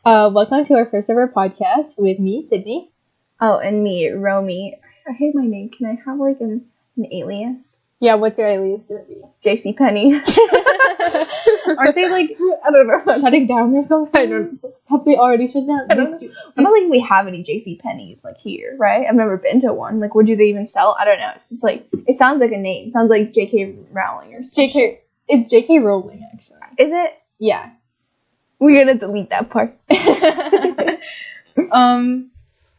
Welcome to our first ever podcast with me, Sydney. Oh, and me, Romy. I hate my name. Can I have like an alias? Yeah, what's your alias gonna be? JCPenney. Aren't they like, I don't know, shutting down or something? I don't know. Have they already shut down? I don't think we have any JCPenney's like here, right? I've never been to one. Like, do they even sell? I don't know. It's just like, it sounds like a name. It sounds like J.K. Rowling or something. It's J.K. Rowling, actually. Is it? Yeah. We're gonna delete that part.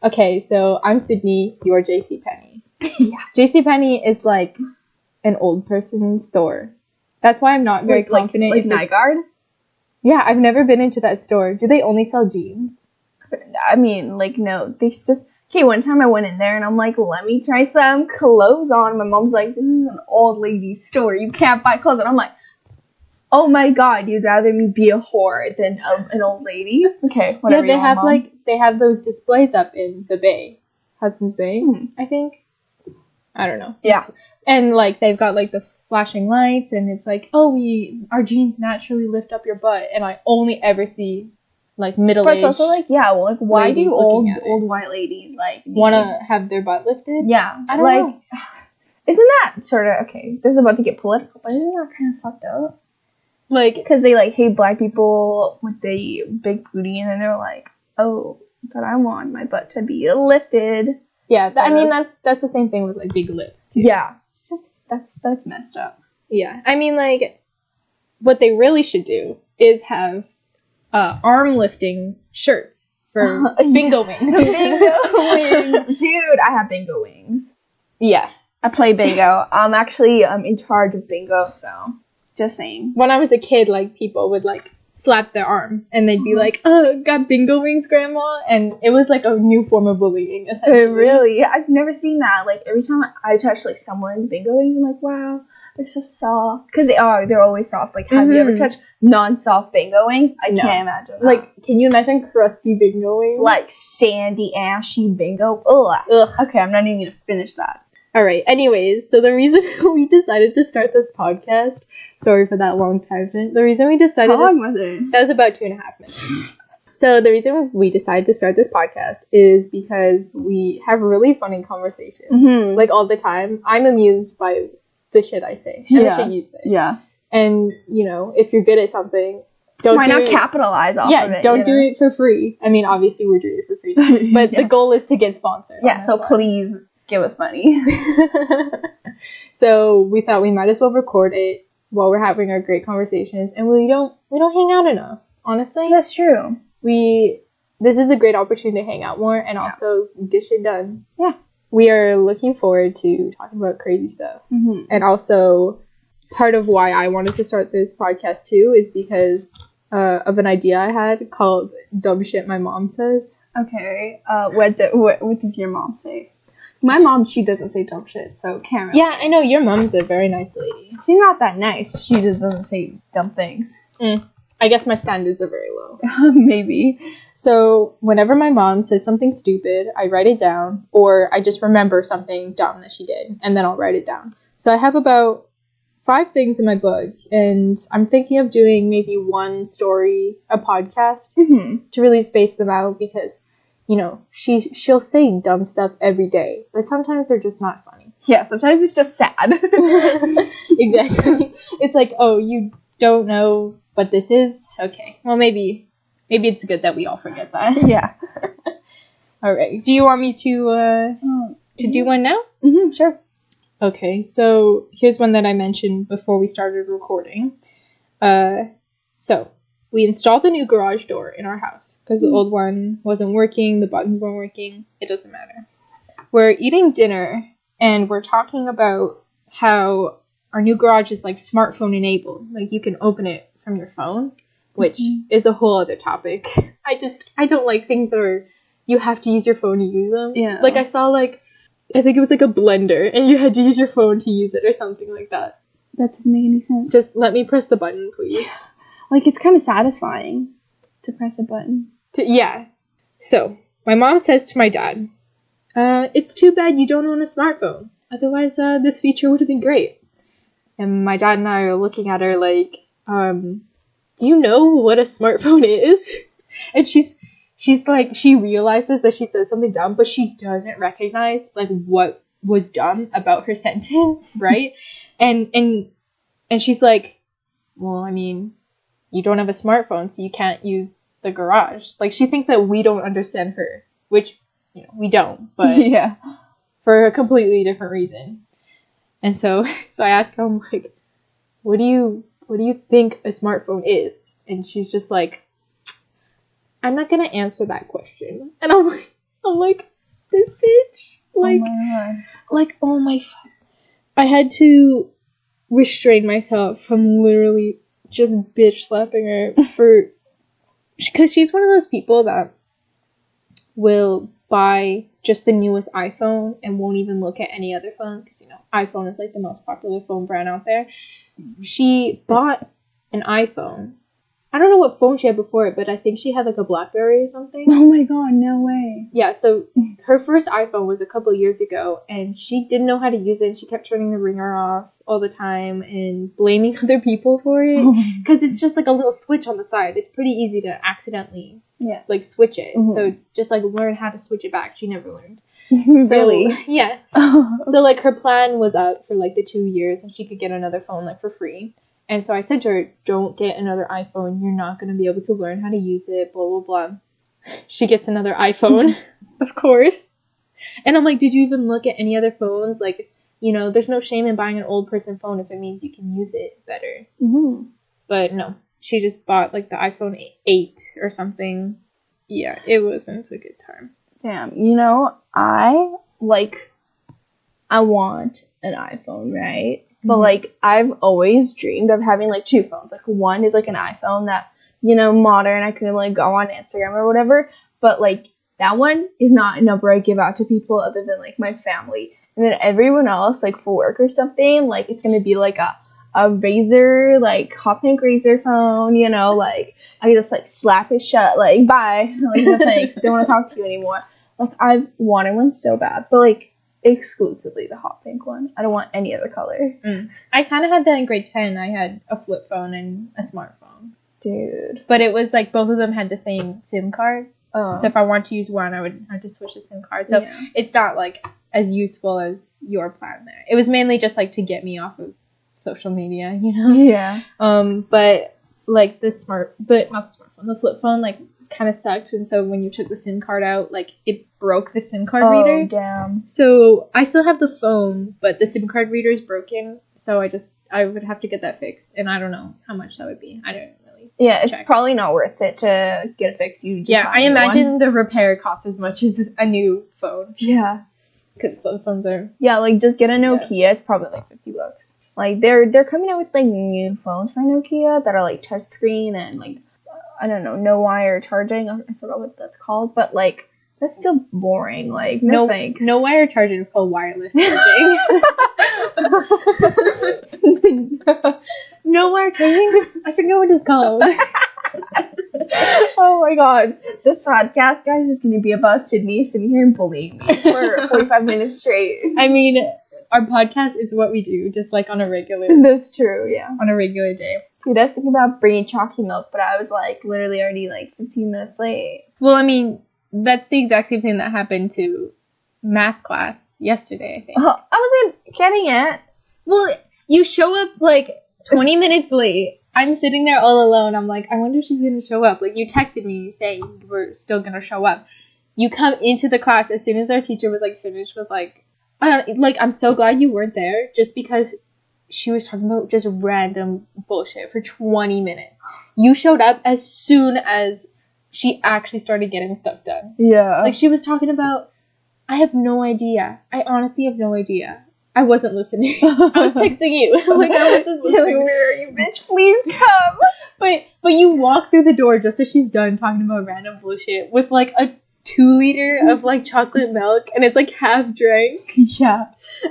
Okay, so I'm Sydney, you're JCPenney. Yeah. JCPenney is like an old person's store. That's why I'm not very confident. Like Nygaard? Yeah, I've never been into that store. Do they only sell jeans? I mean, like, no. They just... Okay, one time I went in there and I'm like, let me try some clothes on. My mom's like, this is an old lady's store. You can't buy clothes. And I'm like, oh my god, you'd rather me be a whore than an old lady? Okay, whatever. Yeah, they have those displays up in the bay. Hudson's Bay, I think. I don't know. Yeah. And, like, they've got, like, the flashing lights, and it's like, our jeans naturally lift up your butt, and I only ever see, like, middle-aged. But it's also, like, yeah, well, like, why do old white ladies, like, want to have their butt lifted? Yeah. I don't know. Isn't that sort of, okay, this is about to get political, but isn't that kind of fucked up? Like, because they, like, hate black people with the big booty, and then they're like, oh, but I want my butt to be lifted. Yeah, I mean, that's the same thing with, like, big lips, too. Yeah. It's just, that's messed up. Yeah. I mean, like, what they really should do is have arm lifting shirts for bingo wings. Bingo wings. Dude, I have bingo wings. Yeah. I play bingo. I'm actually in charge of bingo, so just saying. When I was a kid, like, people would, like, slap their arm, and they'd be like, oh, got bingo wings, Grandma? And it was, like, a new form of bullying, essentially. Really? I've never seen that. Like, every time I touch, like, someone's bingo wings, I'm like, wow, they're so soft. Because they're always soft. Like, have you ever touched non-soft bingo wings? I can't imagine that. Like, can you imagine crusty bingo wings? Like, sandy, ashy bingo? Ugh. Okay, I'm not even going to finish that. Alright, anyways, so the reason we decided to start this podcast, sorry for that long tangent, the reason we decided How long was it? That was about 2.5 minutes. So the reason we decided to start this podcast is because we have really funny conversations, like, all the time. I'm amused by the shit I say, and the shit you say. Yeah. And, you know, if you're good at something, why not capitalize off of it? Yeah, don't do it for free. I mean, obviously we're doing it for free, but the goal is to get sponsored. Yeah, so please give us money. So we thought we might as well record it while we're having our great conversations, and we don't hang out enough, honestly. That's true. This is a great opportunity to hang out more and also get shit done. Yeah. We are looking forward to talking about crazy stuff. And also, part of why I wanted to start this podcast too is because of an idea I had called Dumb Shit My Mom Says. Okay. What does your mom say? My mom, she doesn't say dumb shit, so can't really. Yeah, I know. Your mom's a very nice lady. She's not that nice. She just doesn't say dumb things. I guess my standards are very low. Maybe. So whenever my mom says something stupid, I write it down, or I just remember something dumb that she did, and then I'll write it down. So I have about 5 things in my book, and I'm thinking of doing maybe one story a podcast to really space them out, because, you know, she'll say dumb stuff every day, but sometimes they're just not funny. Yeah, sometimes it's just sad. Exactly. It's like, oh, you don't know what this is? Okay. Well, maybe it's good that we all forget that. Yeah. All right. Do you want me to do one now? Sure. Okay. So here's one that I mentioned before we started recording. So we installed a new garage door in our house because the old one wasn't working. The buttons weren't working. It doesn't matter. We're eating dinner and we're talking about how our new garage is like smartphone enabled. Like, you can open it from your phone, which is a whole other topic. I don't like things that are, you have to use your phone to use them. Yeah. Like, I saw, like, I think it was like a blender and you had to use your phone to use it or something like that. That doesn't make any sense. Just let me press the button, please. Like, it's kind of satisfying to press a button. Yeah. So, my mom says to my dad, it's too bad you don't own a smartphone. Otherwise, this feature would have been great. And my dad and I are looking at her like, do you know what a smartphone is? And she's like, she realizes that she says something dumb, but she doesn't recognize like what was dumb about her sentence, right? and she's like, well, I mean, you don't have a smartphone, so you can't use the garage. Like, she thinks that we don't understand her, which, you know, we don't, but Yeah. for a completely different reason. And so I asked her, I'm like, what do you think a smartphone is? And she's just like, I'm not gonna answer that question. And I'm like, this bitch, like, oh my God. like, oh my, I had to restrain myself from literally just bitch slapping her for, because she's one of those people that will buy just the newest iPhone and won't even look at any other phones, because, you know, iPhone is like the most popular phone brand out there. She bought an iPhone. I don't know what phone she had before it, but I think she had like a BlackBerry or something. Oh my God, no way. Yeah, so her first iPhone was a couple years ago, and she didn't know how to use it, and she kept turning the ringer off all the time and blaming other people for it, because it's just like a little switch on the side. It's pretty easy to accidentally like switch it. So just like learn how to switch it back. She never learned. So, really? Yeah. So like her plan was up for like the 2 years, and she could get another phone like for free. And so I said to her, don't get another iPhone. You're not going to be able to learn how to use it, blah, blah, blah. She gets another iPhone, of course. And I'm like, did you even look at any other phones? Like, you know, there's no shame in buying an old person phone if it means you can use it better. But no, she just bought like the iPhone 8 or something. Yeah, it wasn't a good time. Damn, you know, I want an iPhone, right? But, like, I've always dreamed of having, like, 2 phones. Like, one is, like, an iPhone that, you know, modern. I could, like, go on Instagram or whatever. But, like, that one is not a number I give out to people other than, like, my family. And then everyone else, like, for work or something, like, it's going to be, like, a Razer, like, hot pink Razer phone, you know, like, I can just, like, slap it shut, like, bye. Like, no thanks. Don't want to talk to you anymore. Like, I've wanted one so bad. But, like, exclusively the hot pink one. I don't want any other color. I kind of had that in grade 10. I had a flip phone and a smartphone. Dude. But it was like both of them had the same SIM card. So if I want to use one, I would have to switch the SIM card. So it's not like as useful as your plan there. It was mainly just like to get me off of social media, you know? Yeah. But like the flip phone, like, kind of sucked. And so when you took the SIM card out, like, it broke the SIM card reader. Oh, damn. So I still have the phone, but the SIM card reader is broken. So I would have to get that fixed. And I don't know how much that would be. I don't really check. It's check. probably not worth it to get it fixed. I imagine the repair costs as much as a new phone. Yeah. Because flip phones are... Yeah, like, just get a Nokia. Yeah. It's probably like $50. Like, they're coming out with, like, new phones for Nokia that are, like, touchscreen and, like, I don't know, no wire charging. I forgot what that's called. But, like, that's still boring. Like, no thanks. No wire charging is called wireless charging. No wire charging? I forget what it's called. Oh my God. This podcast, guys, is going to be about Sydney sitting here and bullying me for 45 minutes straight. I mean... Our podcast is what we do, just like on a regular... That's true, yeah. On a regular day. Dude, I was thinking about bringing chalky milk, but I was, like, literally already, like, 15 minutes late. Well, I mean, that's the exact same thing that happened to math class yesterday, I think. I wasn't getting it. Well, you show up, like, 20 minutes late. I'm sitting there all alone. I'm like, I wonder if she's going to show up. Like, you texted me saying you were still going to show up. You come into the class as soon as our teacher was, like, finished with, like... I'm so glad you weren't there, just because she was talking about just random bullshit for 20 minutes. You showed up as soon as she actually started getting stuff done. Yeah. Like, she was talking about, I have no idea. I honestly have no idea. I wasn't listening. I was texting you. Like, I wasn't listening. Like, where are you, bitch? Please come. But you walk through the door just as she's done talking about random bullshit with, like, a 2 liter of, like, chocolate milk, and it's, like, half drank. Yeah.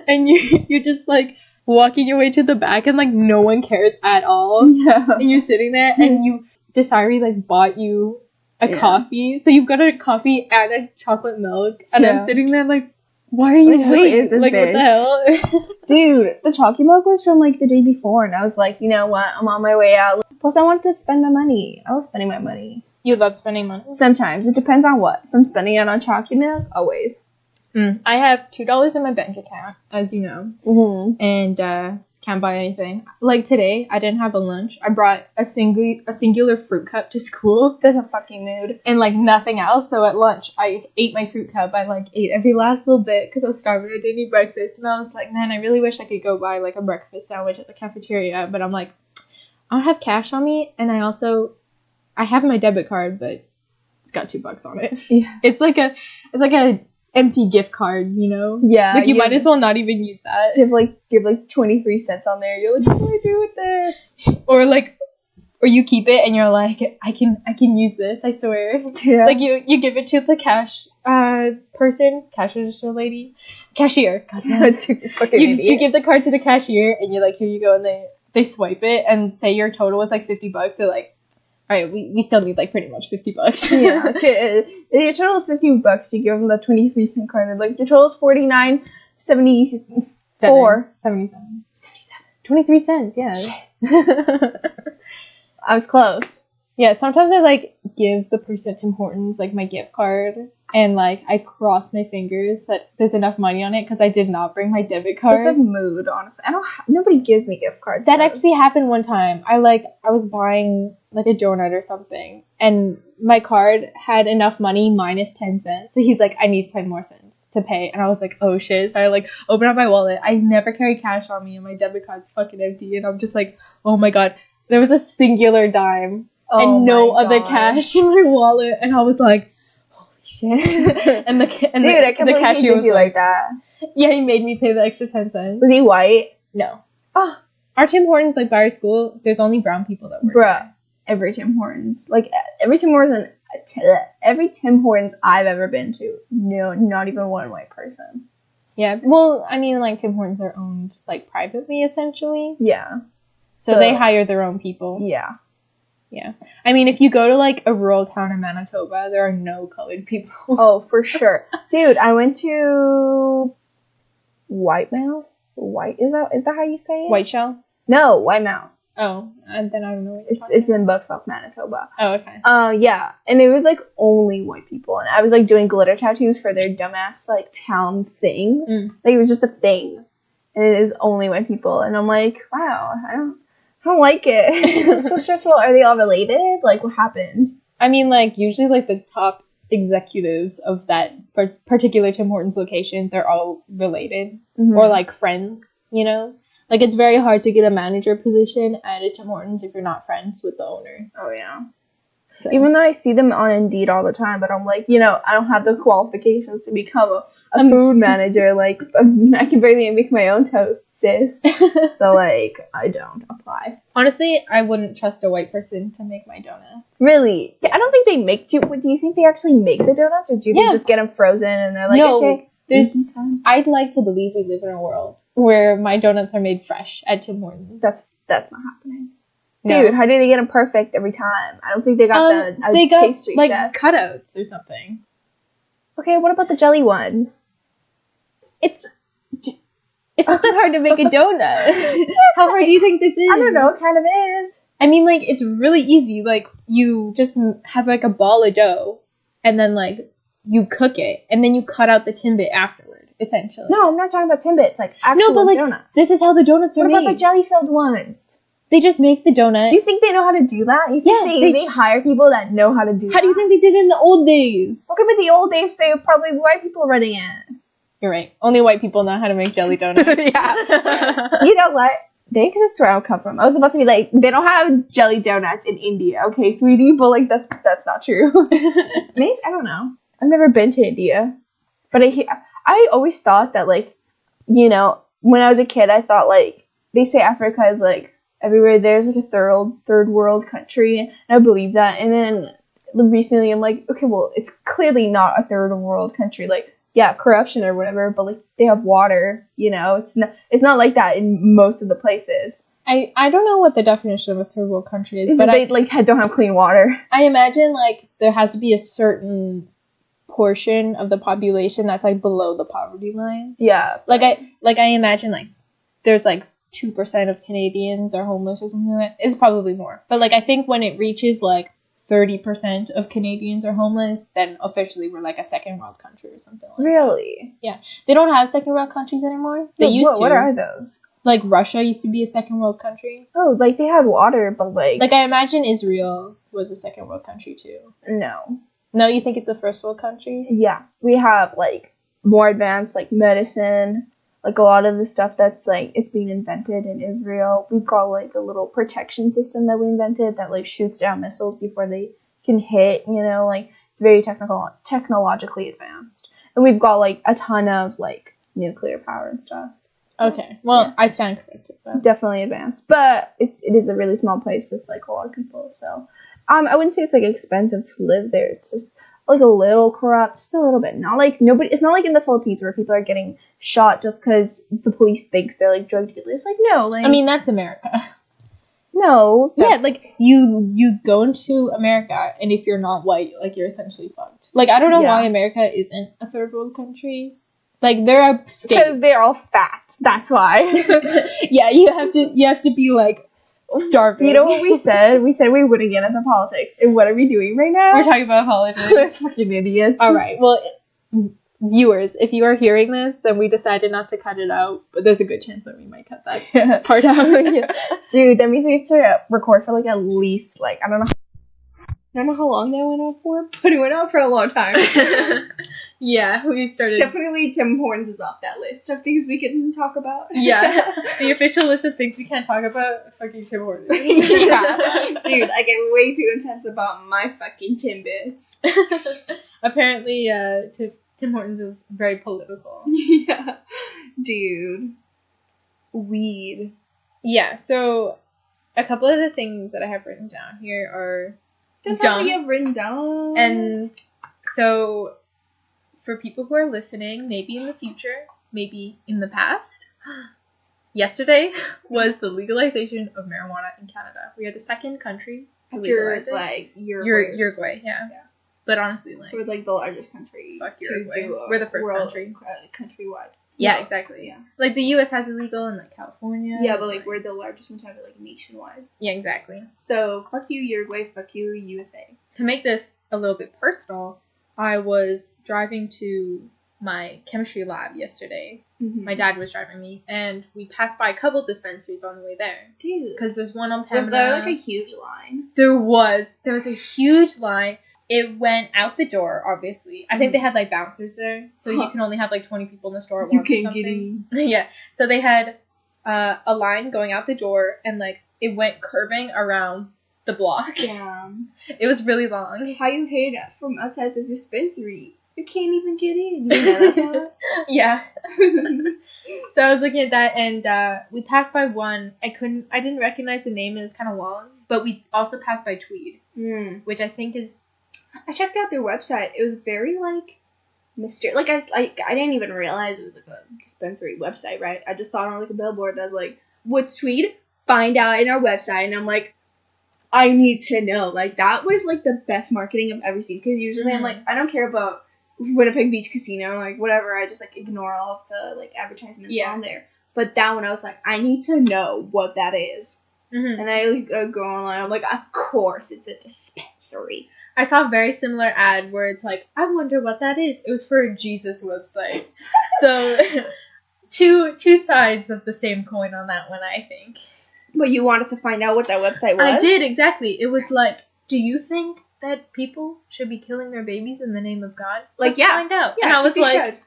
And you're just, like, walking your way to the back, and, like, no one cares at all. Yeah. And you're sitting there, and Desiree, like, bought you a coffee. So you've got a coffee and a chocolate milk, and I'm sitting there, like, why are you late? Who is this like, bitch? What the hell? Dude, the chalky milk was from, like, the day before, and I was like, you know what? I'm on my way out. Plus, I wanted to spend my money. I was spending my money. You love spending money? Sometimes. It depends on what. If I'm spending it on chocolate milk, always. I have $2 in my bank account, as you know. Mm-hmm. And can't buy anything. Like today, I didn't have a lunch. I brought a singular fruit cup to school. That's a fucking mood. And like nothing else. So at lunch, I ate my fruit cup. I like ate every last little bit because I was starving. I didn't eat breakfast. And I was like, man, I really wish I could go buy like a breakfast sandwich at the cafeteria. But I'm like, I don't have cash on me. And I have my debit card, but it's got $2 on it. Yeah. It's like a empty gift card, you know? Yeah. Like you might as well not even use that. Give 23 cents on there. You're like, what do I do with this? Or you keep it and you're like, I can use this, I swear. Yeah. Like you give it to the cash cash register lady, cashier. God damn. You give the card to the cashier and you're like, here you go, and they swipe it and say your total was like $50. They're like, all right, we still need like pretty much $50. Yeah. Okay. Your total is $50. You give them the 23-cent card. And like your total is $49.74. 77. 23 cents. Yeah. I was close. Yeah. Sometimes I like give the person at Tim Hortons like my gift card, and like I cross my fingers that there's enough money on it because I did not bring my debit card. It's a mood, honestly. Nobody gives me gift cards. That actually happened one time. I was buying like a donut or something, and my card had enough money minus 10 cents. So he's like, I need 10 more cents to pay. And I was like, oh shit. So I like open up my wallet. I never carry cash on me, and my debit card's fucking empty. And I'm just like, oh my god. There was a singular dime and no other cash in my wallet. And I was like, holy shit. and the I can't believe cashier was like that. Yeah, he made me pay the extra 10 cents. Was he white? No. Oh. Our Tim Hortons, like, by our school, there's only brown people that work there. Every Tim Hortons. Like, every Tim Hortons I've ever been to, no, not even one white person. Yeah. Well, I mean, like, Tim Hortons are owned, like, privately, essentially. Yeah. So they hire their own people. Yeah. Yeah. I mean, if you go to, like, a rural town in Manitoba, there are no colored people. Oh, for sure. Dude, I went to Whitemouth. Is that how you say it? White Shell? No, Whitemouth. Oh, and then I don't know what it's in Buckfuck, Manitoba. Oh, okay. Yeah, and it was like only white people, and I was like doing glitter tattoos for their dumbass like town thing. Like it was just a thing, and it was only white people, and I'm like, wow, I don't like it. It's so stressful. Are they all related? Like, what happened? I mean, like usually like the top executives of that particular Tim Hortons location, they're all related or like friends, you know. Like, it's very hard to get a manager position at a Tim Hortons if you're not friends with the owner. Oh, yeah. So. Even though I see them on Indeed all the time, but I'm like, you know, I don't have the qualifications to become a food manager. Like, I can barely make my own toast, sis. So, like, I don't apply. Honestly, I wouldn't trust a white person to make my donut. Really? I don't think they make... Do you think they actually make the donuts? Or do you just get them frozen and they're like, okay... I'd like to believe we live in a world where my donuts are made fresh at Tim Hortons. That's not happening. No. Dude, how do they get them perfect every time? I don't think they got they got pastry like chef. Cutouts or something. Okay, what about the jelly ones? It's not that hard to make a donut. How hard do you think this is? I don't know, it kind of is. I mean, like, it's really easy. Like, you just have like a ball of dough and then like you cook it, and then you cut out the Timbit afterward, essentially. No, I'm not talking about Timbits, like actual donuts. This is how the donuts are made. What about the jelly-filled ones? They just make the donut. Do you think they know how to do that? You think they hire people that know how to do that? How do you think they did it in the old days? Okay, but the old days, they were probably white people running it. You're right. Only white people know how to make jelly donuts. Yeah. You know what? They exist where I come from. I was about to be like, they don't have jelly donuts in India, okay, sweetie? But, like, that's not true. Maybe, I don't know. I've never been to India, but I always thought that, like, you know, when I was a kid, I thought, like, they say Africa is, like, everywhere there's, like, a third world country, and I believe that, and then recently I'm like, okay, well, it's clearly not a third world country, like, yeah, corruption or whatever, but, like, they have water, you know, it's not like that in most of the places. I don't know what the definition of a third world country is, but they, like, don't have clean water. I imagine, like, there has to be a certain portion of the population that's like below the poverty line. Yeah. Like I imagine like there's like 2% of Canadians are homeless or something like that. It's probably more. But like I think when it reaches like 30% of Canadians are homeless, then officially we're like a second world country or something like that. Really? Yeah. They don't have second world countries anymore. They used to. What are those? Like, Russia used to be a second world country. Oh, like, they had water, but, like... Like, I imagine Israel was a second world country, too. No. No, you think it's a first world country? Yeah. We have, like, more advanced, like, medicine, like, a lot of the stuff that's, like, it's being invented in Israel. We've got, like, a little protection system that we invented that, like, shoots down missiles before they can hit, you know? Like, it's very technologically advanced. And we've got, like, a ton of, like, nuclear power and stuff. Okay, well, Yeah. I stand corrected. Definitely advanced, but it is a really small place with like a lot of people. So, I wouldn't say it's like expensive to live there. It's just like a little corrupt, just a little bit. Not like nobody. It's not like in the Philippines where people are getting shot just because the police thinks they're like drug dealers. Like no, like I mean, that's America. no, Yeah, like you go into America, and if you're not white, like you're essentially fucked. Like I don't know why America isn't a third world country. Like there are states because they're all fat. That's why. Yeah, you have to be like starving. You know what we said? We said we wouldn't get into politics. And what are we doing right now? We're talking about politics. We're fucking idiots. All right. Well, viewers, if you are hearing this, then we decided not to cut it out, but there's a good chance that we might cut that part out. Yeah. Dude, that means we have to record for like at least like I don't know how long that went on for, but it went on for a long time. Yeah, we started. Definitely Tim Hortons is off that list of things we can talk about. Yeah, the official list of things we can't talk about, fucking Tim Hortons. Yeah. Dude, I get way too intense about my fucking Timbits. Apparently, Tim Hortons is very political. Yeah. Dude. Weed. Yeah, so a couple of the things that I have written down here are That's dumb. what you have written down. And so, for people who are listening, maybe in the future, maybe in the past, yesterday was the legalization of marijuana in Canada. We are the second country to legalize it. like Uruguay, yeah. But honestly, like, We're like the largest country fuck to Uruguay. do a We're the first world, country. Countrywide. Yeah, No. exactly. Yeah. Like, the U.S. has illegal in, like, California. Yeah, but like we're the largest one to have it like nationwide. Yeah, exactly. So fuck you Uruguay, fuck you USA. To make this a little bit personal, I was driving to my chemistry lab yesterday. Mm-hmm. My dad was driving me, and we passed by a couple dispensaries on the way there. Dude, Because there's one on Pembina. was there like a huge line? There was a huge line. It went out the door, obviously. I think they had, like, bouncers there, so you can only have, like, 20 people in the store at once or something. Yeah, so they had a line going out the door, and, like, it went curving around the block. Yeah. It was really long. How you hate it from outside the dispensary? You can't even get in. You know that? Yeah. So I was looking at that, and we passed by one. I didn't recognize the name. It was kind of long, but we also passed by Tweed, which I think is. I checked out their website. It was very like mysterious. Like I didn't even realize it was like a dispensary website, right? I just saw it on like a billboard that was like, "What's Tweed? Find out in our website." And I'm like, I need to know. Like that was like the best marketing I've ever seen. Because usually I'm like, I don't care about Winnipeg Beach Casino, like whatever. I just like ignore all of the like advertisements on there. But that one I was like, I need to know what that is. Mm-hmm. And I like, go online. I'm like, of course it's a dispensary. I saw a very similar ad where it's like, I wonder what that is. It was for a Jesus website. So, two sides of the same coin on that one, I think. But you wanted to find out what that website was? I did, exactly. It was like, do you think that people should be killing their babies in the name of God? Like, Let's find out. Yeah, and I was like,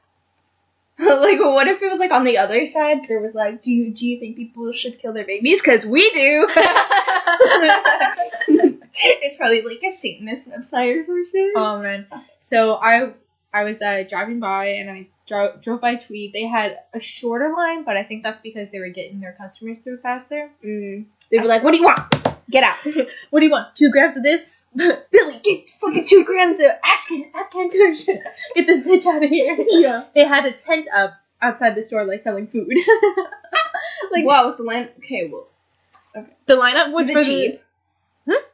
like, what if it was like on the other side? There was like, do you think people should kill their babies? Because we do. It's probably like a Satanist website or some shit. Oh man. So I was driving by, and I drove by Tweed. They had a shorter line, but I think that's because they were getting their customers through faster. They were like, what do you want? Get out. What do you want? 2 grams of this? Billy, get fucking 2 grams of Afghan Persian. Get this bitch out of here. Yeah. They had a tent up outside the store, like, selling food. Like, what was the line? Okay, well. Okay. The lineup was it cheap?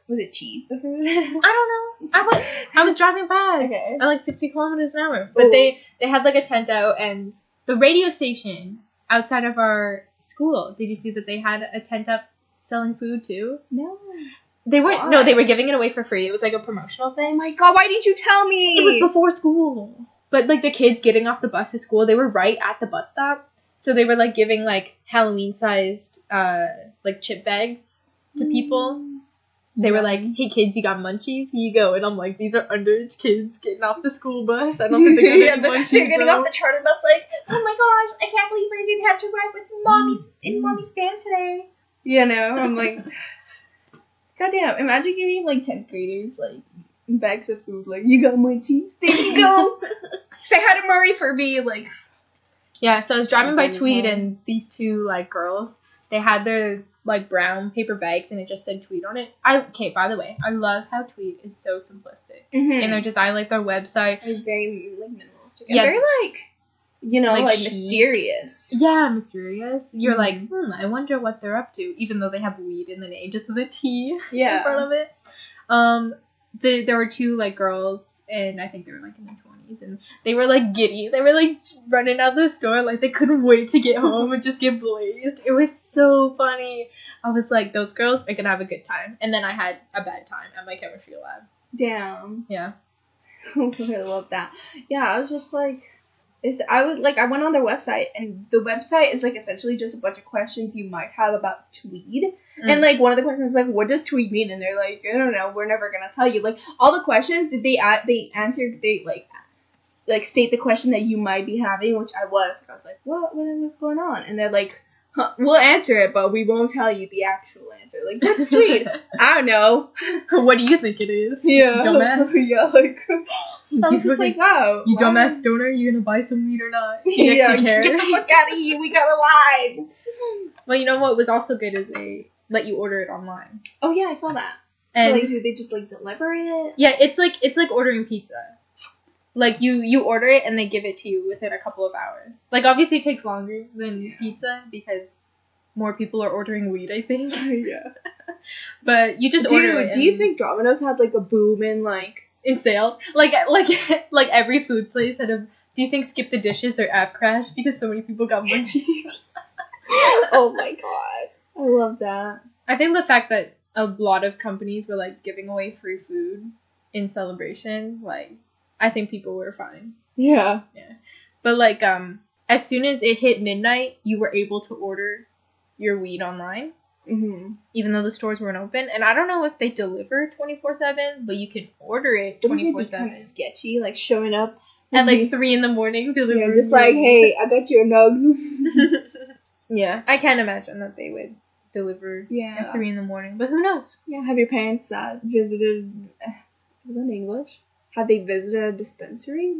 Was it cheap? I don't know. I was driving fast at like 60 kilometers an hour. But they had like a tent out, and the radio station outside of our school, did you see that they had a tent up selling food too? No. They weren't. Why? No, they were giving it away for free. It was like a promotional Oh thing. my god, why didn't you tell me? It was before school. But like the kids getting off the bus to school, they were right at the bus stop. So they were like giving like Halloween-sized like chip bags to people. They were like, "Hey kids, you got munchies? Here you go." And I'm like, "These are underage kids getting off the school bus. I don't think they're gonna get munchies." They're getting bro." off the charter bus like, oh my gosh, I can't believe I didn't have to ride with mommy's van today. You know, I'm like, goddamn, imagine giving like 10th graders like bags of food, like, you got munchies, there you go. Say hi to Murray for me, like. Yeah, so I was driving by That's Tweed, really and these two like girls, they had their like brown paper bags, and it just said Tweed on it. Okay, by the way, I love how Tweed is so simplistic in their design, like their website. It's very like minimalistic. Yeah. And very like, you know, like chic. mysterious. Yeah, mysterious. You're like, I wonder what they're up to, even though they have weed in the name, just with a T in front of it. There were two like girls, and I think they were like in their 20s, and they were like giddy. They were like running out the store, like they couldn't wait to get home and just get blazed. It was so funny. I was like, those girls are gonna have a good time. And then I had a bad time at my chemistry lab. Damn. Yeah. I love that. Yeah, I was just like, I went on their website, and the website is like essentially just a bunch of questions you might have about Tweed. And like one of the questions is like, what does Tweed mean? And they're like, I don't know, we're never gonna tell you. Like all the questions they answered, they like state the question that you might be having, which I was. I was like, what was going on? And they're like, we'll answer it, but we won't tell you the actual answer. Like, that's Tweed. I don't know. What do you think it is? Yeah. Dumbass. Yeah, like, I was just like, wow. You dumbass stoner, you gonna buy some weed or not? Do you actually care? Get the fuck out of here. We got a line. Well, you know what was also good is they let you order it online. Oh, yeah, I saw that. And like, do they just, like, deliver it? yeah, it's like ordering pizza. Like, you order it, and they give it to you within a couple of hours. Like, obviously, it takes longer than pizza, because more people are ordering weed, I think. Yeah. But you just order it. Do you think Domino's had, like, a boom in sales? Like every food place had a... Do you think Skip the Dishes, their app crashed because so many people got munchies? Oh, my God. I love that. I think the fact that a lot of companies were, like, giving away free food in celebration, like... I think people were fine. Yeah. Yeah. But, like, as soon as it hit midnight, you were able to order your weed online. Mm-hmm. Even though the stores weren't open. And I don't know if they deliver 24/7, but you can order it 24/7. Kind of sketchy, like, showing up. At, like, 3 a.m. delivering. Yeah, just like, hey, I got you a nugs. Yeah. I can't imagine that they would deliver at 3 a.m. But who knows? Yeah, have your parents visited... Was that in English? Have they visited a dispensary?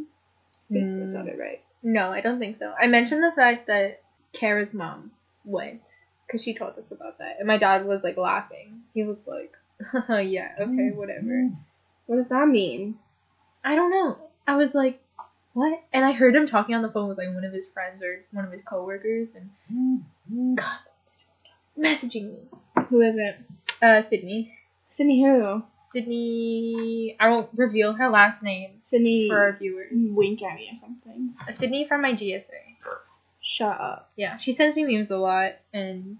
I think that sounded right. No, I don't think so. I mentioned the fact that Kara's mom went, because she told us about that. And my dad was, like, laughing. He was like, yeah, okay, whatever. What does that mean? I don't know. I was like, what? And I heard him talking on the phone with, like, one of his friends or one of his coworkers. And, God, messaging me. Who is it? Sydney. Sydney who? Sydney, I won't reveal her last name. Sydney for our viewers. Wink at me or something. Sydney from my GSA. Shut up. Yeah, she sends me memes a lot, and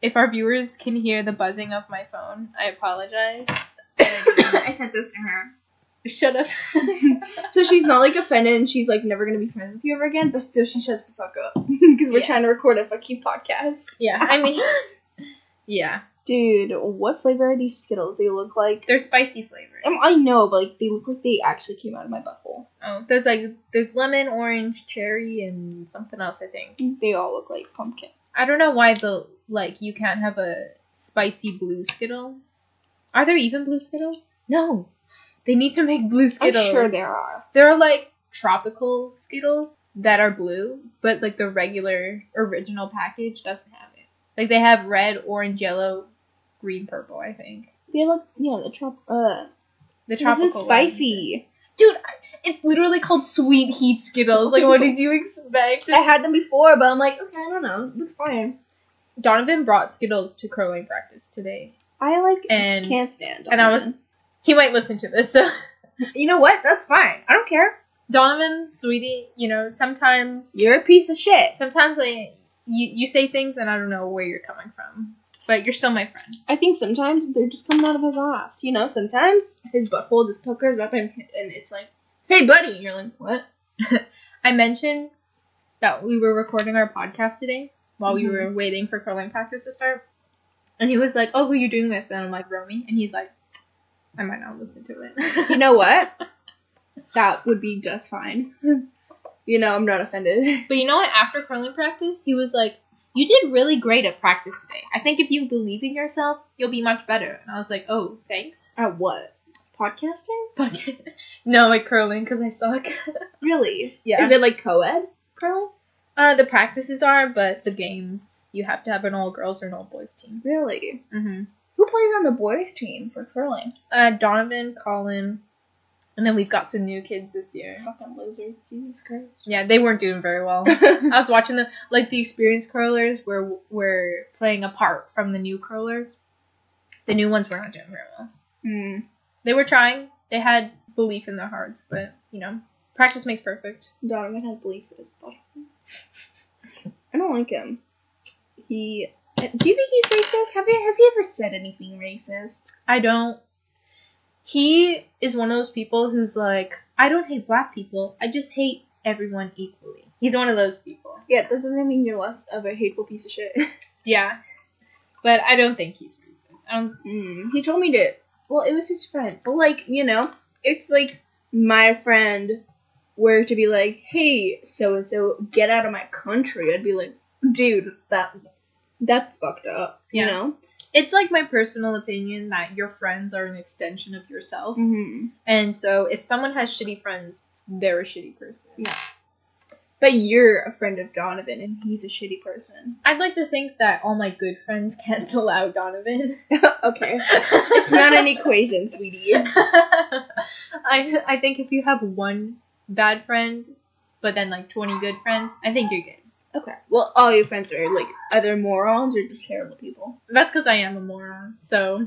if our viewers can hear the buzzing of my phone, I apologize. I sent this to her. Shut up. So she's not, like, offended, and she's, like, never gonna be friends with you ever again, but still she shuts the fuck up. Because we're trying to record a fucking podcast. Yeah, I mean, yeah. Dude, what flavor are these Skittles? They look like... They're spicy flavored. I know, but, like, they look like they actually came out of my butthole. Oh, there's lemon, orange, cherry, and something else, I think. They all look like pumpkin. I don't know why you can't have a spicy blue Skittle. Are there even blue Skittles? No. They need to make blue Skittles. I'm sure there are. There are, like, tropical Skittles that are blue, but, like, the regular original package doesn't have it. Like, they have red, orange, yellow, green, purple, I think. They look, the tropical. This is spicy. Dude, it's literally called Sweet Heat Skittles. Like, what did you expect? I had them before, but I'm like, okay, I don't know. It looks fine. Donovan brought Skittles to curling practice today. I can't stand Donovan. And I was... He might listen to this, so... You know what? That's fine. I don't care. Donovan, sweetie, sometimes... You're a piece of shit. Sometimes, you say things and I don't know where you're coming from. But you're still my friend. I think sometimes they're just coming out of his ass. You know, sometimes his butthole just puckers up and it's like, hey, buddy. And you're like, what? I mentioned that we were recording our podcast today while we were waiting for curling practice to start. And he was like, oh, who are you doing with? And I'm like, Romy. And he's like, I might not listen to it. You know what? That would be just fine. You know, I'm not offended. But you know what? After curling practice, he was like, you did really great at practice today. I think if you believe in yourself, you'll be much better. And I was like, oh, thanks. At what? Podcasting? No, like curling, because I suck. Really? Yeah. Is it like co-ed curling? The practices are, but the games, you have to have an all-girls or an all-boys team. Really? Mm-hmm. Who plays on the boys team for curling? Donovan, Colin, and then we've got some new kids this year. Fucking losers. Jesus Christ. Yeah, they weren't doing very well. I was watching them, like the experienced curlers were playing apart from the new curlers. The new ones were not doing very well. Hmm. They were trying. They had belief in their hearts, but, you know, practice makes perfect. Donovan had belief in his body. I don't like him. Do you think he's racist? Has he ever said anything racist? I don't. He is one of those people who's like, I don't hate black people. I just hate everyone equally. He's one of those people. Yeah, that doesn't mean you're less of a hateful piece of shit. Yeah. But I don't think he's racist. He told me to. Well, it was his friend. But, like, you know, if, like, my friend were to be like, hey, so-and-so, get out of my country, I'd be like, dude, that's fucked up, you know? It's, like, my personal opinion that your friends are an extension of yourself. Mm-hmm. And so if someone has shitty friends, they're a shitty person. Yeah. But you're a friend of Donovan, and he's a shitty person. I'd like to think that all my good friends cancel out Donovan. Okay. It's not an equation, sweetie. I think if you have one bad friend, but then, like, 20 good friends, I think you're good. Okay. Well, all your friends are, like, either morons or just terrible people. That's because I am a moron, so...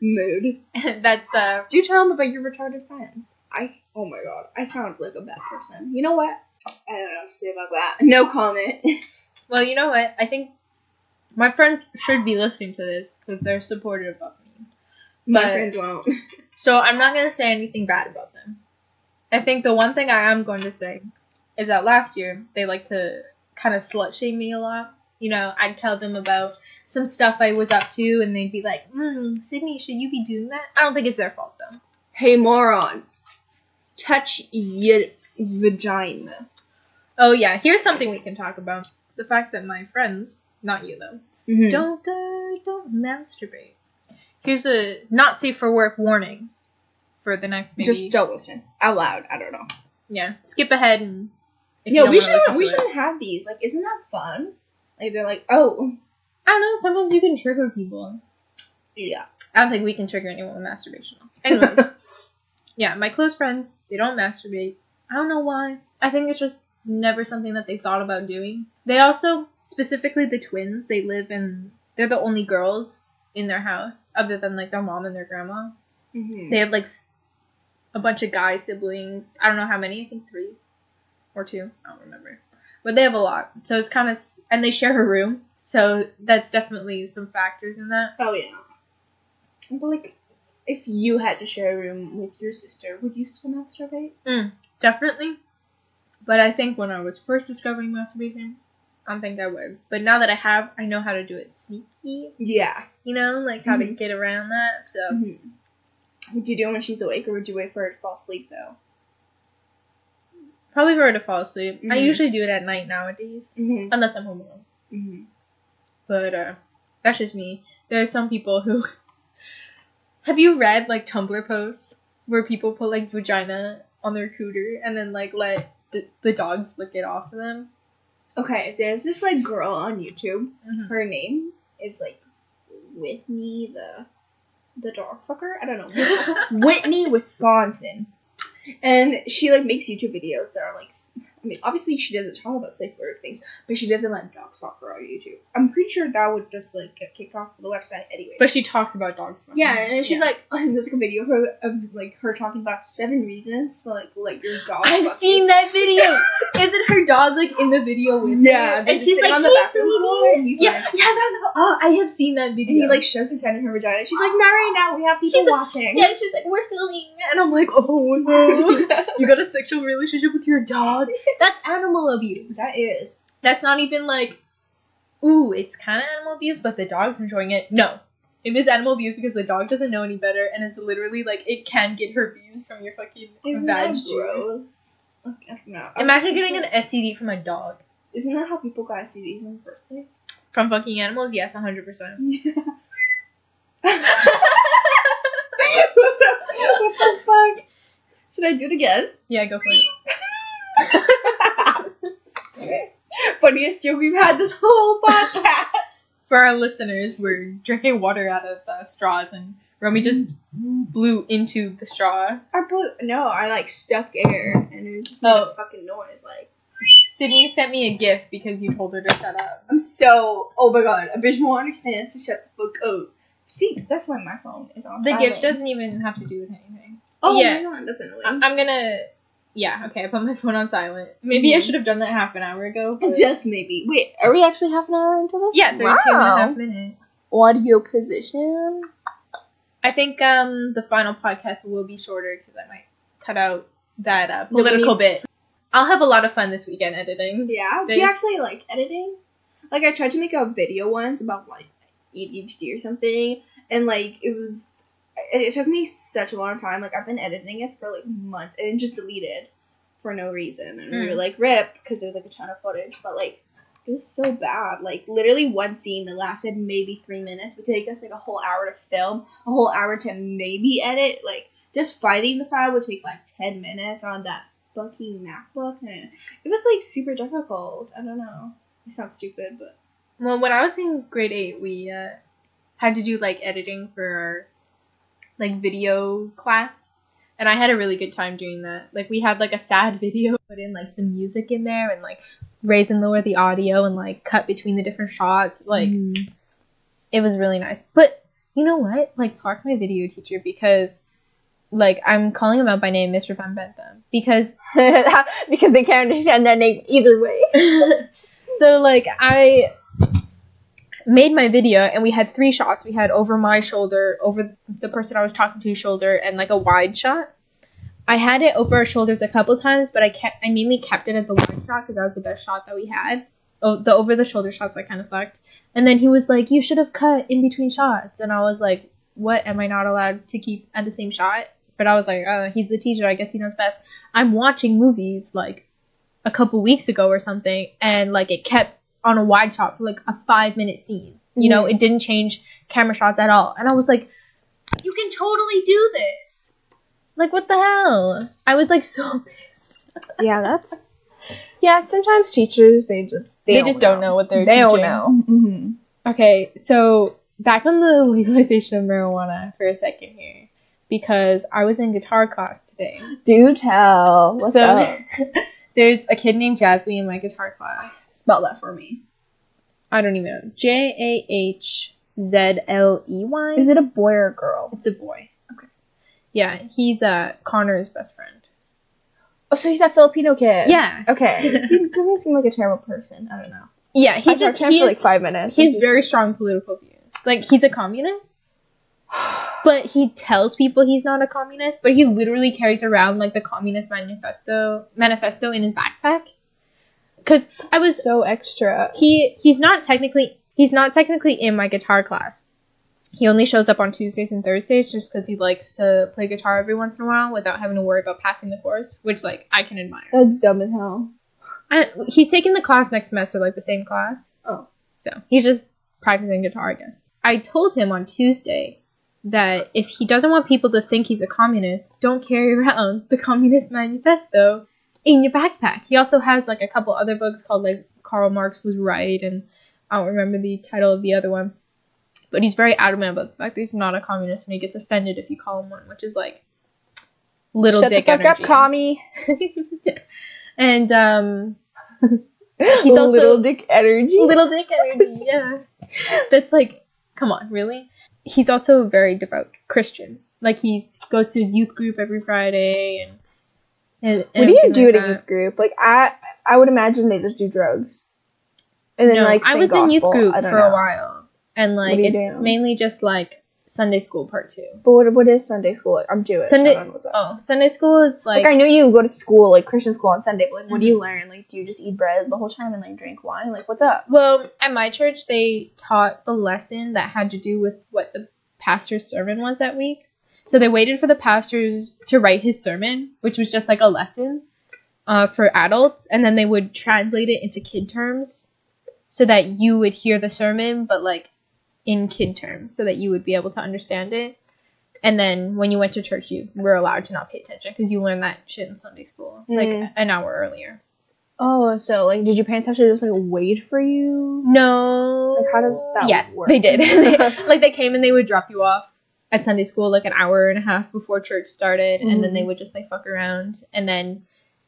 Mood. That's, Do tell them about your retarded friends. Oh my god, I sound like a bad person. You know what? I don't know what to say about that. No comment. Well, you know what? I think my friends should be listening to this, because they're supportive of me. My friends won't. So I'm not going to say anything bad about them. I think the one thing I am going to say is that last year, they like to kind of slut-shame me a lot. You know, I'd tell them about some stuff I was up to, and they'd be like, Sydney, should you be doing that? I don't think it's their fault, though. Hey, morons. Touch your vagina. Oh, yeah, here's something we can talk about. The fact that my friends, not you, though, don't masturbate. Here's a not safe for work warning for the next maybe. Just don't listen. Out loud. I don't know. Yeah, skip ahead and... Yeah, we shouldn't have these. Like, isn't that fun? Like, they're like, oh... I don't know, sometimes you can trigger people. Yeah. I don't think we can trigger anyone with masturbation. Anyways, yeah, my close friends, they don't masturbate. I don't know why. I think it's just never something that they thought about doing. They also, specifically the twins, they're the only girls in their house, other than, like, their mom and their grandma. Mm-hmm. They have, like, a bunch of guy siblings. I don't know how many, I think 3 or 2. I don't remember. But they have a lot. So it's kind of, and they share a room. So that's definitely some factors in that. Oh, yeah. But, like, if you had to share a room with your sister, would you still masturbate? Definitely. But I think when I was first discovering masturbation, I don't think I would. But now that I know how to do it sneaky. Yeah. You know, like how to get around that, so. Mm-hmm. Would you do it when she's awake, or would you wait for her to fall asleep, though? Probably for her to fall asleep. I usually do it at night nowadays. Unless I'm home alone. But, that's just me. There are some people who... Have you read, like, Tumblr posts where people put, like, vagina on their cooter and then, like, let the dogs lick it off of them? Okay, there's this, like, girl on YouTube. Her name is, like, Whitney the dog fucker? I don't know. Whitney, Wisconsin. And she, like, makes YouTube videos that are, like, mean, obviously she doesn't talk about safe word things, but she doesn't let dogs fuck her on YouTube. I'm pretty sure that would just like get kicked off the website anyway. But she talks about dogs fucking. Yeah, and she's like, there's like a video of like her talking about 7 reasons to like your dog. I've seen that video. Isn't her dog like in the video with her? And she's like on the bathroom floor, and he's like, oh, I have seen that video. and he like shoves his hand in her vagina. She's like, not right now. We have people watching. Yeah, she's like, we're filming, and I'm like, oh no, you got a sexual relationship with your dog? That's animal abuse. That is. That's not even like, ooh, it's kind of animal abuse, but the dog's enjoying it. No, it is animal abuse because the dog doesn't know any better, and it's literally like it can get herpes from your fucking vag juice. Gross. Okay, no. Imagine getting an STD from a dog. Isn't that how people got STDs in the first place? From fucking animals? Yes, 100%. Yeah. What the fuck? Should I do it again? Yeah, go for it. Funniest joke we've had this whole podcast. For our listeners, we're drinking water out of straws, and Romy just blew into the straw. I like stuck air, and it just made a fucking noise. Like, Sydney sent me a gift because you told her to shut up. Oh my god, a bitch won't understand to shut the fuck up. See, that's why my phone is on silent. The gift doesn't even have to do with anything. Oh yeah. my god, that's annoying. I'm gonna... Yeah, okay, I put my phone on silent. Maybe I should have done that half an hour ago. But... Just maybe. Wait, are we actually half an hour into this? Yeah, 32 and a half minutes. Audio position? I think the final podcast will be shorter because I might cut out that political bit. I'll have a lot of fun this weekend editing. Yeah? Do you actually like editing? Like, I tried to make a video once about, like, ADHD or something, and, like, it took me such a long time. Like, I've been editing it for, like, months, and it just deleted for no reason. And we were like, rip, because there was, like, a ton of footage. But, like, it was so bad. Like, literally one scene that lasted maybe 3 minutes would take us, like, a whole hour to film, a whole hour to maybe edit. Like, just finding the file would take, like, 10 minutes on that fucking MacBook. And it was, like, super difficult. I don't know. It sounds stupid, but... Well, when I was in grade 8, we had to do, like, editing for our... like video class, and I had a really good time doing that. Like, we had like a sad video, put in like some music in there, and like raise and lower the audio, and like cut between the different shots. Like it was really nice. But you know what? Like, fuck my video teacher, because like I'm calling him out by name, Mr. Van Bentham, because they can't understand that name either way. So like I made my video, and we had 3 shots. We had over my shoulder, over the person I was talking to's shoulder, and like a wide shot. I had it over our shoulders a couple times, but I mainly kept it at the wide shot because that was the best shot that we had. Oh, the over the shoulder shots that kind of sucked. And then he was like, "You should have cut in between shots," and I was like, "What? Am I not allowed to keep at the same shot?" But I was like, he's the teacher. I guess he knows best. I'm watching movies like a couple weeks ago or something, and like it kept on a wide shot for like a 5-minute scene. You know, it didn't change camera shots at all. And I was like, you can totally do this. Like, what the hell? I was like so pissed. Yeah, sometimes teachers, they just don't know what they're teaching. They don't know. Mm-hmm. Okay, so back on the legalization of marijuana for a second here, because I was in guitar class today. Do tell. What's up? There's a kid named Jasley in my guitar class. Spell that for me. I don't even know. Jahzley. Is it a boy or a girl? It's a boy. Okay. Yeah, he's Connor's best friend. Oh, so he's that Filipino kid. Yeah. Okay. He doesn't seem like a terrible person. I don't know. Yeah, he's just for like 5 minutes. He has very strong political views. Like, he's a communist. But he tells people he's not a communist, but he literally carries around like the Communist Manifesto in his backpack. Because I was so extra. He's not technically in my guitar class. He only shows up on Tuesdays and Thursdays just because he likes to play guitar every once in a while without having to worry about passing the course, which like I can admire. That's dumb as hell. He's taking the class next semester, like the same class. Oh, so he's just practicing guitar again. I told him on Tuesday that if he doesn't want people to think he's a communist, don't carry around the Communist Manifesto in your backpack. He also has like a couple other books called like Karl Marx Was Right, and I don't remember the title of the other one. But he's very adamant about the fact that he's not a communist, and he gets offended if you call him one, which is like little Shut dick the fuck energy. up, commie. And he's also little dick energy. Little dick energy, yeah. That's like, come on, really? He's also a very devout Christian. Like, he goes to his youth group every Friday, and what do you do at a youth group? Like, I would imagine they just do drugs. And then, no, like, I was gospel. in youth group for a while. And, like, it's mainly just, like, Sunday school part 2. But what is Sunday school? Like, I'm Jewish. Sunday school is, like... I know you go to school, like, Christian school on Sunday, but, like, what do you learn? Like, do you just eat bread the whole time and, like, drink wine? Like, what's up? Well, at my church, they taught the lesson that had to do with what the pastor's sermon was that week. So they waited for the pastor to write his sermon, which was just, like, a lesson for adults, and then they would translate it into kid terms so that you would hear the sermon, but, like, in kid terms, so that you would be able to understand it. And then when you went to church, you were allowed to not pay attention because you learned that shit in Sunday school, like, an hour earlier. Oh, so, like, did your parents have to just, like, wait for you? No. Like, how does that work? Yes, they did. Like, they came and they would drop you off at Sunday school, like, an hour and a half before church started, and then they would just, like, fuck around, and then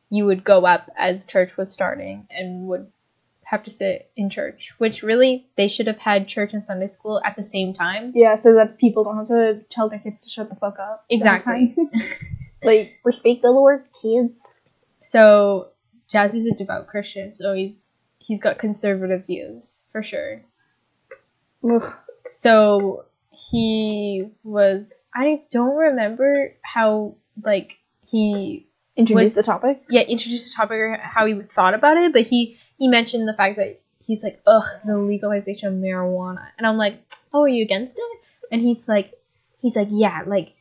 you would go up as church was starting and would have to sit in church, which really they should have had church and Sunday school at the same time. Yeah, so that people don't have to tell their kids to shut the fuck up. Exactly. Like, respect the Lord, kids. So Jazzy's a devout Christian, so he's got conservative views for sure. Ugh. So he was, I don't remember how, like, he introduced the topic. Yeah, introduced the topic or how he thought about it, but he mentioned the fact that he's like, ugh, the legalization of marijuana. And I'm like, oh, are you against it? And he's like, yeah, like,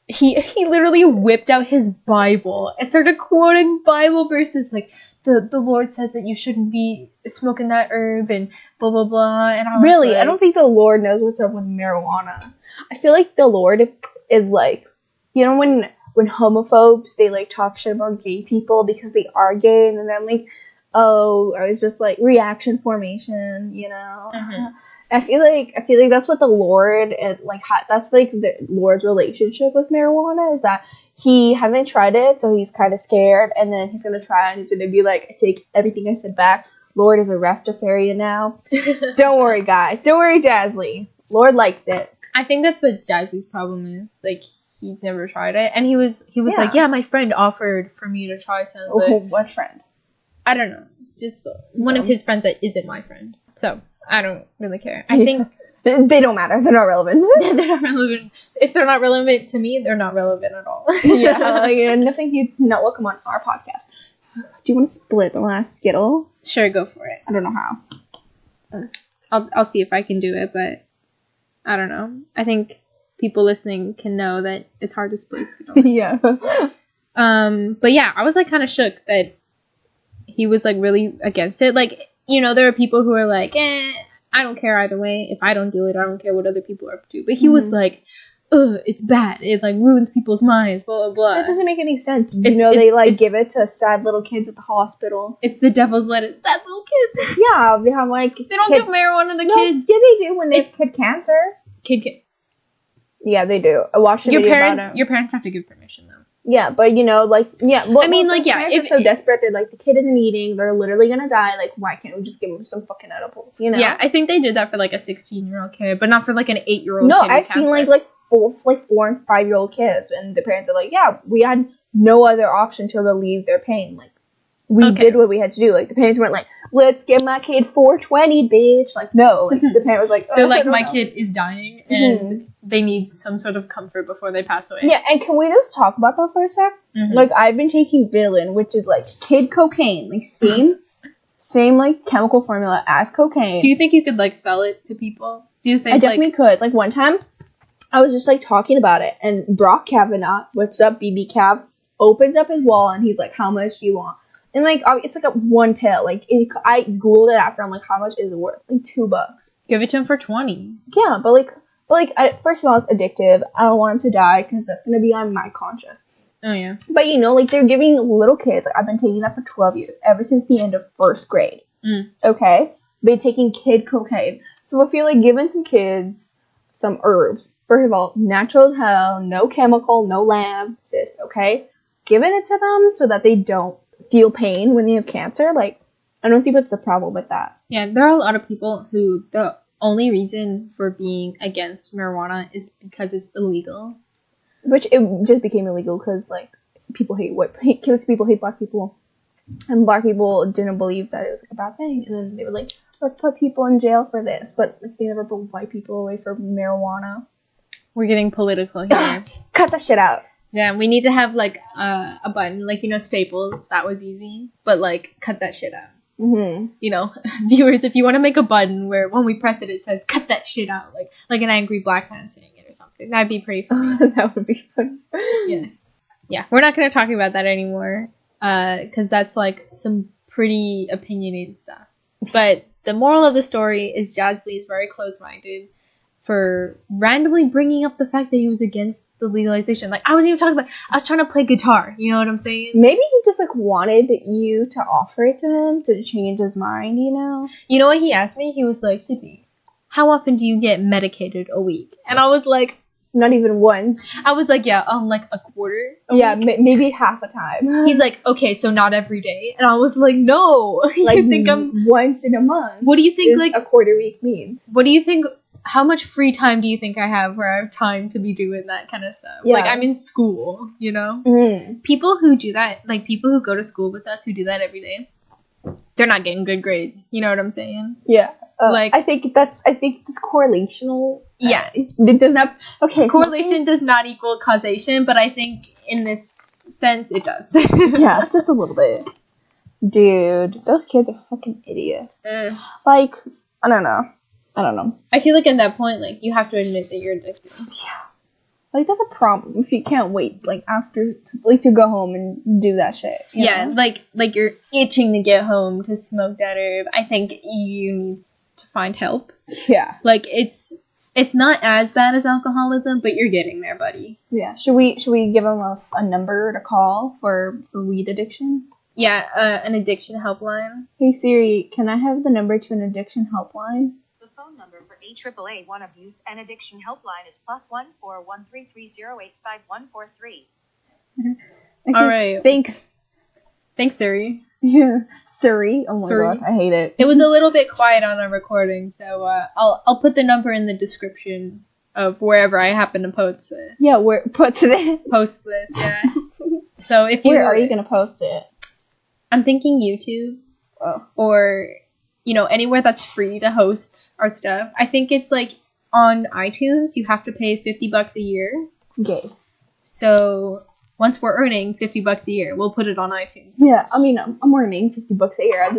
he literally whipped out his Bible and started quoting Bible verses, like, the Lord says that you shouldn't be smoking that herb and blah, blah, blah. And I was really, like, I don't think the Lord knows what's up with marijuana. I feel like the Lord is like, you know, when homophobes, they, like, talk shit about gay people because they are gay, and then, like, oh, I was just, like, reaction formation, you know? Mm-hmm. I feel like that's what the Lord, and, like, that's, like, the Lord's relationship with marijuana, is that he hasn't tried it, so he's kind of scared, and then he's gonna try, and he's gonna be like, I take everything I said back. Lord is a Rastafarian now. Don't worry, guys. Don't worry, Jazzy. Lord likes it. I think that's what Jazzy's problem is. Like, he's never tried it, and he was like, yeah, my friend offered for me to try some. Oh, what friend? I don't know. It's just one of his friends that isn't my friend. So I don't really care. I think they don't matter. They're not relevant. They're not relevant. If they're not relevant to me, they're not relevant at all. Yeah, like, and I think you're not welcome on our podcast. Do you want to split the last Skittle? Sure, go for it. I don't know how. I'll see if I can do it, but I don't know. I think people listening can know that it's hard to split Skittles. Yeah. But yeah, I was, like, kind of shook that he was, like, really against it. Like, you know, there are people who are like, I don't care either way. If I don't do it, I don't care what other people are up to. But he was like, ugh, it's bad. It, like, ruins people's minds, blah, blah, blah. That doesn't make any sense. They, like, give it to sad little kids at the hospital. It's the devil's lettuce. Sad little kids. Yeah, they have, like... They don't give marijuana to kids. Yeah, they do when they kid cancer. Kid. Yeah, they do. I watched a video about it. Your parents have to give permission, though. Yeah, but, you know, like, yeah. Well, I mean, like, yeah. If they're so desperate, they're like, the kid isn't eating, they're literally gonna die, like, why can't we just give them some fucking edibles, you know? Yeah, I think they did that for, like, a 16-year-old kid, but not for, like, an 8-year-old kid. No, I've seen, like 4 and 5-year-old kids, and the parents are like, yeah, we had no other option to relieve their pain. Like, we did what we had to do. Like, the parents weren't like, let's give my kid 420, bitch. Like, no. Like, the parent was like, they're like, my kid is dying, and they need some sort of comfort before they pass away. Yeah, and can we just talk about that for a sec? Like, I've been taking Ritalin, which is, like, kid cocaine. Like, same, like, chemical formula as cocaine. Do you think you could, like, sell it to people? Do you think, I definitely could. Like, one time, I was just, like, talking about it, and Brock Kavanaugh, what's up, BB Cav, opens up his wall, and he's like, how much do you want? And, like, it's, like, a 1 pill. Like, I Googled it after. I'm like, how much is it worth? Like, $2. Give it to him for 20. Yeah, but first of all, it's addictive. I don't want him to die, because that's going to be on my conscience. Oh, yeah. But, you know, like, they're giving little kids, like, I've been taking that for 12 years, ever since the end of 1st grade. Okay? Been taking kid cocaine. So I feel like giving some kids some herbs. First of all, natural as hell, no chemical, no lab, sis, okay? Giving it to them so that they don't feel pain when they have cancer. Like, I don't see what's the problem with that. Yeah, there are a lot of people who the only reason for being against marijuana is because it's illegal. Which it just became illegal because, like, people hate people hate black people. And black people didn't believe that it was like a bad thing. And then they were like, let's put people in jail for this. But like, they never put white people away for marijuana. We're getting political here. Cut that shit out. Yeah, we need to have, like, a button. Like, you know, Staples. That was easy. But, like, cut that shit out. Mm-hmm. You know, viewers, if you want to make a button where when we press it, it says, cut that shit out. Like an angry black man saying it or something. That'd be pretty funny. That would be funny. Yeah. Yeah, we're not going to talk about that anymore. Because that's, like, some pretty opinionated stuff. But the moral of the story is Jazz Lee is very close-minded for randomly bringing up the fact that he was against the legalization. Like, I was trying to play guitar. You know what I'm saying? Maybe he just, like, wanted you to offer it to him to change his mind, you know? You know what he asked me? He was like, Sydney, how often do you get medicated a week? And I was like... Not even once. I was like, yeah, like a quarter a week? Maybe half a time. He's like, okay, so not every day. And I was like, no. Like, you think I'm... Once in a month. What do you think, like... a quarter week means? What do you think... How much free time do you think I have where I have time to be doing that kind of stuff? Yeah. Like, I'm in school, you know? Mm. People who do that, like, people who go to school with us who do that every day, they're not getting good grades. You know what I'm saying? Yeah. Like, I think that's correlational. Yeah. It does not... Okay. Correlation does not equal causation, but I think in this sense it does. Yeah, just a little bit. Dude, those kids are fucking idiots. Like, I don't know. I feel like at that point, like, you have to admit that you're addicted. Yeah. Like, that's a problem if you can't wait, like, to go home and do that shit. Yeah, know? like you're itching to get home to smoke that herb. I think you need to find help. Yeah. Like, it's not as bad as alcoholism, but you're getting there, buddy. Yeah. Should we give them a number to call for weed addiction? Yeah, an addiction helpline. Hey Siri, can I have the number to an addiction helpline? Phone number for AAA One Abuse and Addiction Helpline is +1 41330851143. Okay, all right. Thanks, Siri. Yeah, Siri. Oh my Siri. God, I hate it. It was a little bit quiet on our recording, so I'll put the number in the description of wherever I happen to post this. Yeah, post this. Yeah. So if where are you gonna post it? I'm thinking YouTube. Oh. Or, you know, anywhere that's free to host our stuff. I think it's like on iTunes, you have to pay $50 a year. Okay. So once we're earning $50 a year, we'll put it on iTunes. Yeah, I mean, I'm earning $50 a year.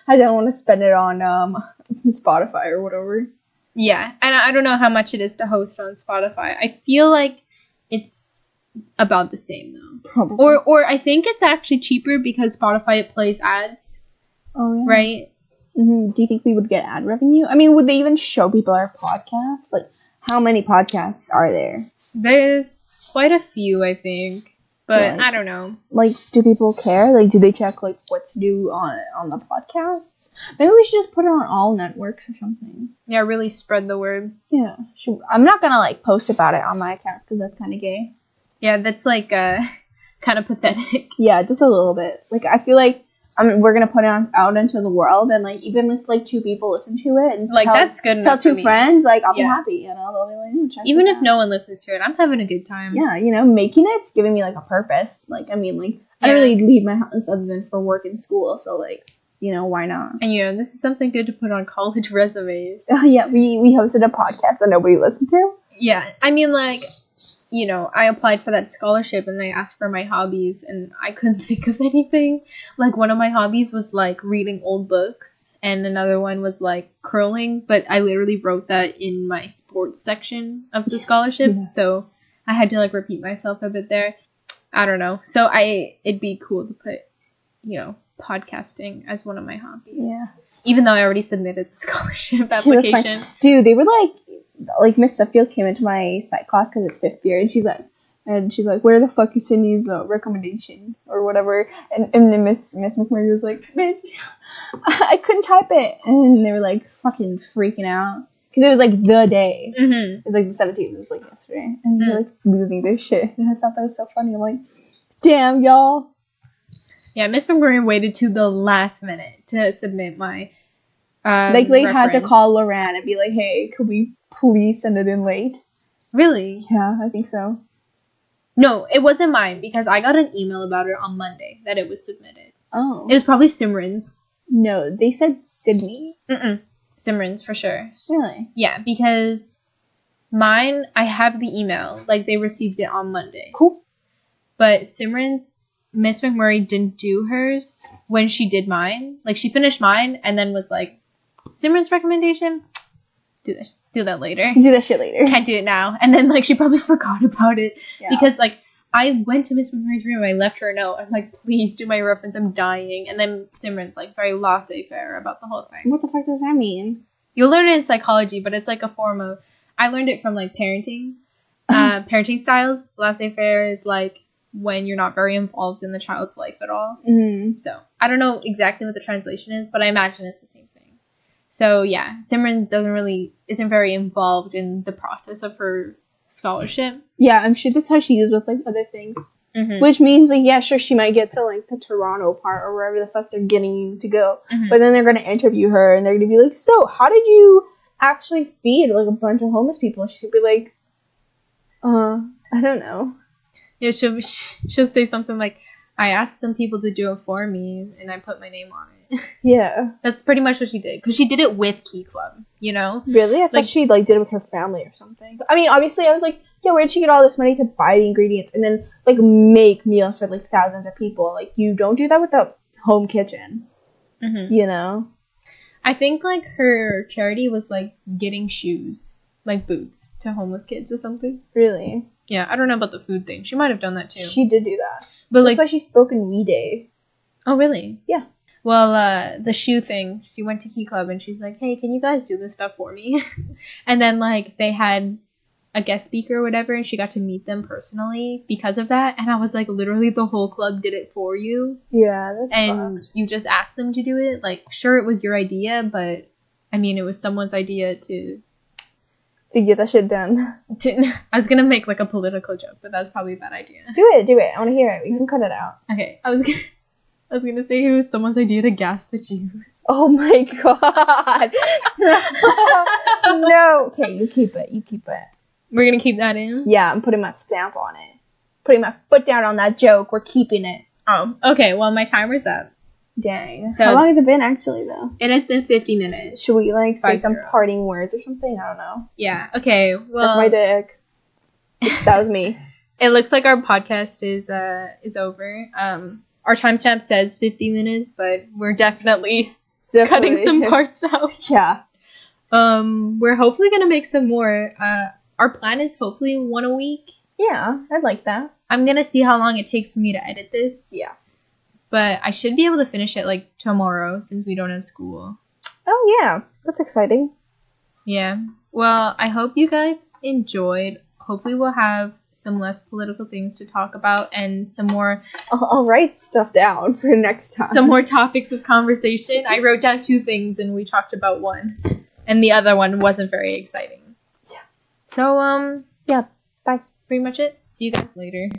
I don't want to spend it on Spotify or whatever. Yeah, and I don't know how much it is to host on Spotify. I feel like it's about the same though. Probably. Or I think it's actually cheaper because Spotify plays ads. Oh yeah. Right. Mm-hmm. Do you think we would get ad revenue? I mean, would they even show people our podcasts? Like, how many podcasts are there? There's quite a few, I think. But yeah, I don't know. Like, do people care? Like, do they check, like, what's new on the podcasts? Maybe we should just put it on all networks or something. Yeah, really spread the word. Yeah. I'm not gonna, like, post about it on my accounts because that's kind of gay. Yeah, that's, like, kind of pathetic. Yeah, just a little bit. Like, I feel like we're gonna put it out into the world, and like even if like 2 people listen to it, and like that's good enough. Tell 2 friends, like I'll be Yeah. happy, you know. They'll be like, check even this if out. no one listens to it, I'm having a good time. Yeah, you know, making it's giving me like a purpose. Like I mean, like I don't really leave my house other than for work and school, so like you know why not? And you know this is something good to put on college resumes. Yeah, we hosted a podcast that nobody listened to. Yeah, I mean like. You know, I applied for that scholarship and they asked for my hobbies and I couldn't think of anything. Like, one of my hobbies was, like, reading old books and another one was, like, curling. But I literally wrote that in my sports section of the scholarship. Yeah. So I had to, like, repeat myself a bit there. I don't know. So it'd be cool to put, you know, podcasting as one of my hobbies. Yeah. Even though I already submitted the scholarship application. Dude, they were, like Miss Suffield came into my psych class because it's 5th year, and she's like, where the fuck is Cindy's recommendation or whatever? And then Miss McMurray was like, bitch, I couldn't type it, and they were like fucking freaking out because it was like the day. Mm-hmm. It was like the 17th. It was like yesterday, and they're like losing their shit. And I thought that was so funny. I'm like, damn y'all. Yeah, Miss McMurray waited to the last minute to submit my Like, they had to reference. call Loran and be like, hey, could we please send it in late? Really? Yeah, I think so. No, it wasn't mine because I got an email about it on Monday that it was submitted. Oh. It was probably Simran's. No, they said Sydney. Simran's for sure. Really? Yeah, because mine, I have the email. Like, they received it on Monday. Cool. But Simran's, Miss McMurray didn't do hers when she did mine. Like, she finished mine and then was like, Simran's recommendation? Do that later. Do that shit later. Can't do it now. And then, like, she probably forgot about it. Yeah. Because, like, I went to Miss McMurray's room, I left her a note. I'm like, please do my reference, I'm dying. And then Simran's, like, very laissez-faire about the whole thing. What the fuck does that mean? You'll learn it in psychology, but it's, like, a form of... I learned it from, like, parenting. Parenting styles. Laissez-faire is, like, when you're not very involved in the child's life at all. Mm-hmm. So, I don't know exactly what the translation is, but I imagine it's the same thing. So, yeah, Simran isn't very involved in the process of her scholarship. Yeah, I'm sure that's how she is with, like, other things. Mm-hmm. Which means, like, yeah, sure, she might get to, like, the Toronto part or wherever the fuck they're getting to go. Mhm. But then they're going to interview her and they're going to be like, so, how did you actually feed, like, a bunch of homeless people? And she'll be like, I don't know. Yeah, she'll say something like, I asked some people to do it for me, and I put my name on it. Yeah. That's pretty much what she did. Because she did it with Key Club, you know? Really? I thought Like- she, like, did it with her family or something. I mean, obviously, I was like, yeah, where did she get all this money to buy the ingredients and then, like, make meals for, like, thousands of people? Like, you don't do that with a home kitchen, Mm-hmm. you know? I think, like, her charity was, like, getting shoes, like boots, to homeless kids or something. Really. Yeah, I don't know about the food thing. She might have done that, too. She did do that. But, That's like, why she spoke in We Day. oh, really? Yeah. Well, the shoe thing, she went to Key Club and she's like, hey, can you guys do this stuff for me? And then, like, they had a guest speaker or whatever, and she got to meet them personally because of that. And I was like, literally, the whole club did it for you. Yeah, that's And fucked. you just asked them to do it. Like, sure, it was your idea, but, I mean, it was someone's idea to To get that shit done. I was gonna make, like, a political joke, but that's probably a bad idea. Do it. I want to hear it. You can cut it out. Okay, I was gonna say it was someone's idea to gas the Jews. Oh my god. No. Okay, you keep it. We're gonna keep that in? Yeah, I'm putting my stamp on it. Putting my foot down on that joke. We're keeping it. Oh, okay, well, my timer's up. Dang. So- How long has it been, actually, though? It has been 50 minutes. Should we, like, say some 50. parting words or something? I don't know. Yeah, okay, Suck well, my dick. That was me. it looks like our podcast is over. Our timestamp says 50 minutes, but we're definitely cutting some parts out. Yeah. We're hopefully gonna make some more. Our plan is hopefully one a week. Yeah, I'd like that. I'm gonna see how long it takes for me to edit this. Yeah. But I should be able to finish it, like, tomorrow, since we don't have school. Oh, yeah. That's exciting. Yeah. Well, I hope you guys enjoyed. Hopefully we'll have some less political things to talk about and some more I'll write stuff down for next time. some more topics of conversation. I wrote down 2 things and we talked about one. And the other one wasn't very exciting. Yeah. So, Yeah. Bye. pretty much it. See you guys later.